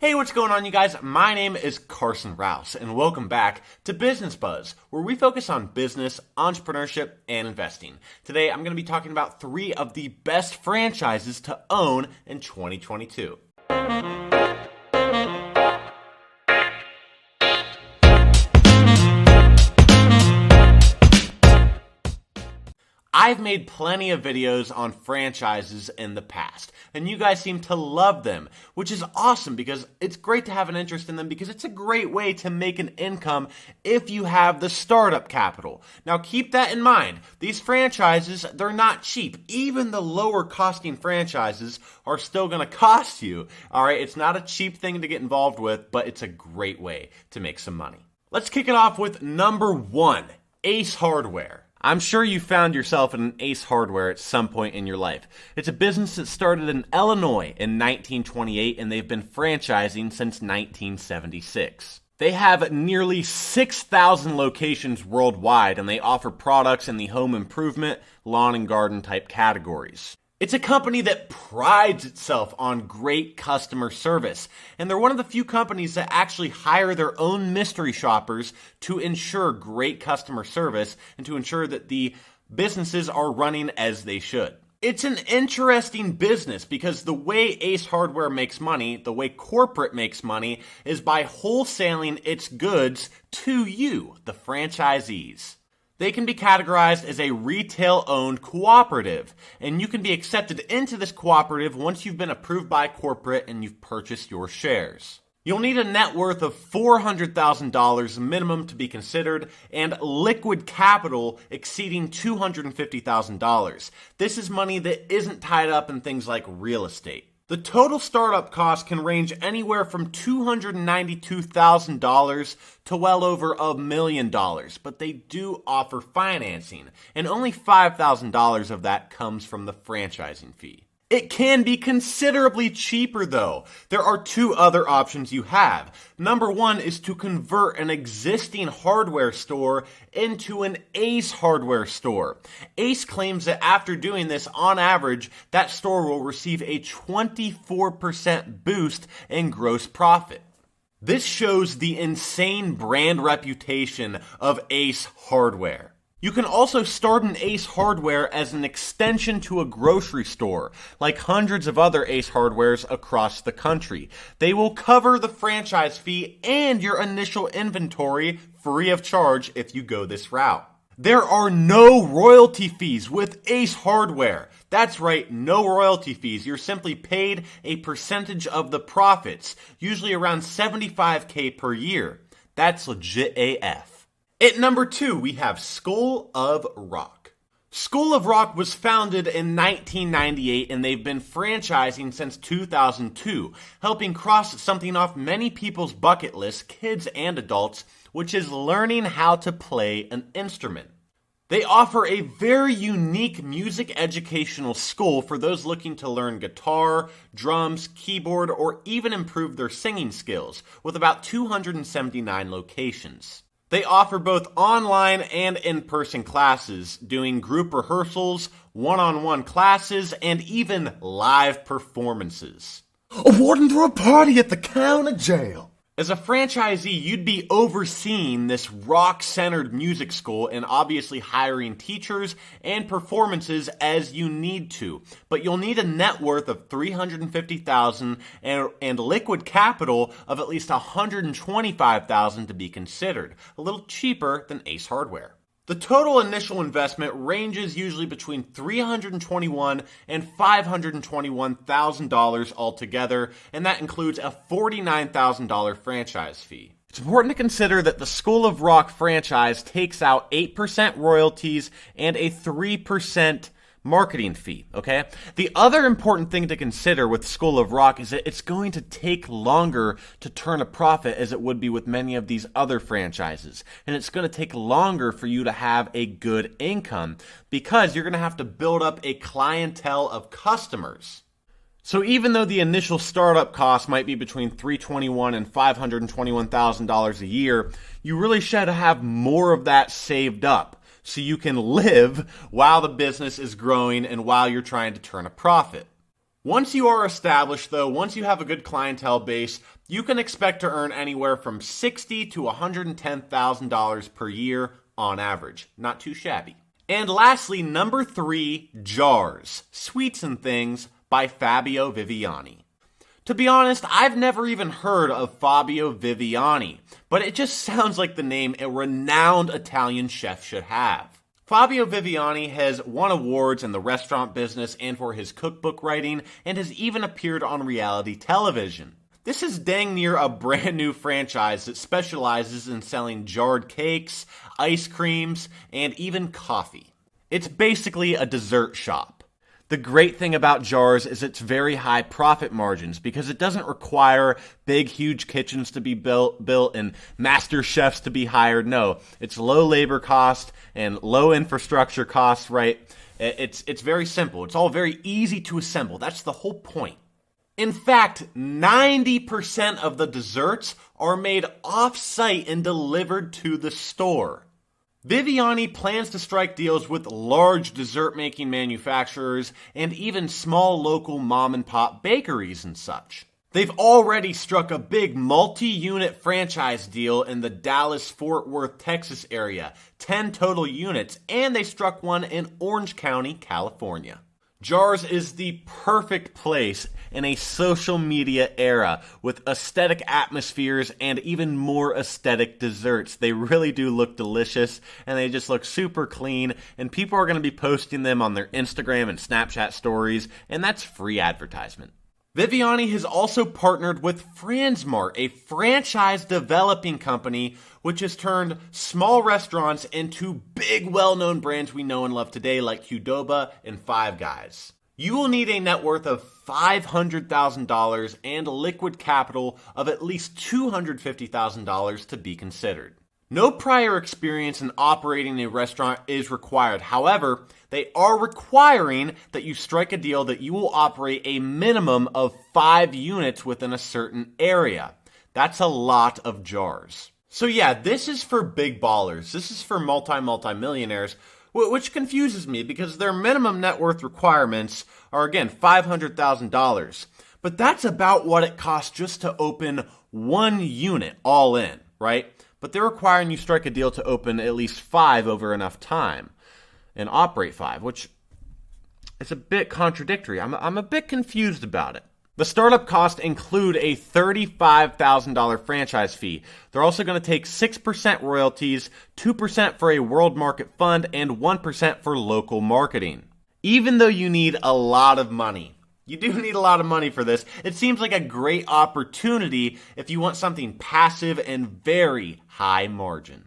Hey, what's going on, you guys? My name is Carson Rouse, and welcome back to Business Buzz, where we focus on business, entrepreneurship, and investing. Today, I'm going to be talking about 3 of the best franchises to own in 2022. I've made plenty of videos on franchises in the past, and you guys seem to love them, which is awesome because it's great to have an interest in them because it's a great way to make an income if you have the startup capital. Now keep that in mind. These franchises, they're not cheap. Even the lower costing franchises are still going to cost you. All right, it's not a cheap thing to get involved with, but it's a great way to make some money. Let's kick it off with number 1, Ace Hardware. I'm sure you found yourself in an Ace Hardware at some point in your life. It's a business that started in Illinois in 1928, and they've been franchising since 1976. They have nearly 6,000 locations worldwide, and they offer products in the home improvement, lawn and garden type categories. It's a company that prides itself on great customer service, and they're one of the few companies that actually hire their own mystery shoppers to ensure great customer service and to ensure that the businesses are running as they should. It's an interesting business because the way Ace Hardware makes money, the way corporate makes money, is by wholesaling its goods to you, the franchisees. They can be categorized as a retail-owned cooperative, and you can be accepted into this cooperative once you've been approved by corporate and you've purchased your shares. You'll need a net worth of $400,000 minimum to be considered and liquid capital exceeding $250,000. This is money that isn't tied up in things like real estate. The total startup cost can range anywhere from $292,000 to well over $1 million, but they do offer financing, and only $5,000 of that comes from the franchising fee. It can be considerably cheaper though. There are 2 other options you have. Number 1 is to convert an existing hardware store into an Ace Hardware store. Ace claims that after doing this, on average, that store will receive a 24% boost in gross profit. This shows the insane brand reputation of Ace Hardware. You can also start an Ace Hardware as an extension to a grocery store, like hundreds of other Ace Hardwares across the country. They will cover the franchise fee and your initial inventory free of charge if you go this route. There are no royalty fees with Ace Hardware. That's right, no royalty fees. You're simply paid a percentage of the profits, usually around $75,000 per year. That's legit AF. At number 2, we have School of Rock. School of Rock was founded in 1998, and they've been franchising since 2002, helping cross something off many people's bucket list, kids and adults, which is learning how to play an instrument. They offer a very unique music educational school for those looking to learn guitar, drums, keyboard, or even improve their singing skills, with about 279 locations. They offer both online and in-person classes, doing group rehearsals, one-on-one classes, and even live performances. A warden for a party at the county jail. As a franchisee, you'd be overseeing this rock-centered music school and obviously hiring teachers and performances as you need to. But you'll need a net worth of $350,000 and liquid capital of at least $125,000 to be considered. A little cheaper than Ace Hardware. The total initial investment ranges usually between $321,000 and $521,000 altogether, and that includes a $49,000 franchise fee. It's important to consider that the School of Rock franchise takes out 8% royalties and a 3% marketing fee, okay? The other important thing to consider with School of Rock is that it's going to take longer to turn a profit as it would be with many of these other franchises. And it's going to take longer for you to have a good income because you're going to have to build up a clientele of customers. So even though the initial startup cost might be between $321,000 and $521,000 a year, you really should have more of that saved up so you can live while the business is growing and while you're trying to turn a profit. Once you are established, though, once you have a good clientele base, you can expect to earn anywhere from $60,000 to $110,000 per year on average. Not too shabby. And lastly, number 3, Jars, Sweets and Things by Fabio Viviani. To be honest, I've never even heard of Fabio Viviani, but it just sounds like the name a renowned Italian chef should have. Fabio Viviani has won awards in the restaurant business and for his cookbook writing, and has even appeared on reality television. This is dang near a brand new franchise that specializes in selling jarred cakes, ice creams, and even coffee. It's basically a dessert shop. The great thing about Jars is its very high profit margins because it doesn't require big, huge kitchens to be built and master chefs to be hired. No, it's low labor cost and low infrastructure costs, right? It's very simple. It's all very easy to assemble. That's the whole point. In fact, 90% of the desserts are made off-site and delivered to the store. Viviani plans to strike deals with large dessert-making manufacturers and even small local mom-and-pop bakeries and such. They've already struck a big multi-unit franchise deal in the Dallas-Fort Worth, Texas area, 10 total units, and they struck one in Orange County, California. Jars is the perfect place in a social media era with aesthetic atmospheres and even more aesthetic desserts. They really do look delicious and they just look super clean, and people are going to be posting them on their Instagram and Snapchat stories, and that's free advertisement. Viviani has also partnered with Fransmart, a franchise developing company which has turned small restaurants into big well-known brands we know and love today like Qdoba and Five Guys. You will need a net worth of $500,000 and liquid capital of at least $250,000 to be considered. No prior experience in operating a restaurant is required. However, they are requiring that you strike a deal that you will operate a minimum of 5 units within a certain area. That's a lot of jars. So yeah, this is for big ballers. This is for multi-millionaires, which confuses me because their minimum net worth requirements are, again, $500,000. But that's about what it costs just to open 1 unit all in, right? But they're requiring you strike a deal to open at least 5 over enough time and operate 5, which is a bit contradictory. I'm a bit confused about it. The startup costs include a $35,000 franchise fee. They're also going to take 6% royalties, 2% for a world market fund, and 1% for local marketing. Even though you need a lot of money, you do need a lot of money for this, it seems like a great opportunity if you want something passive and very high margin.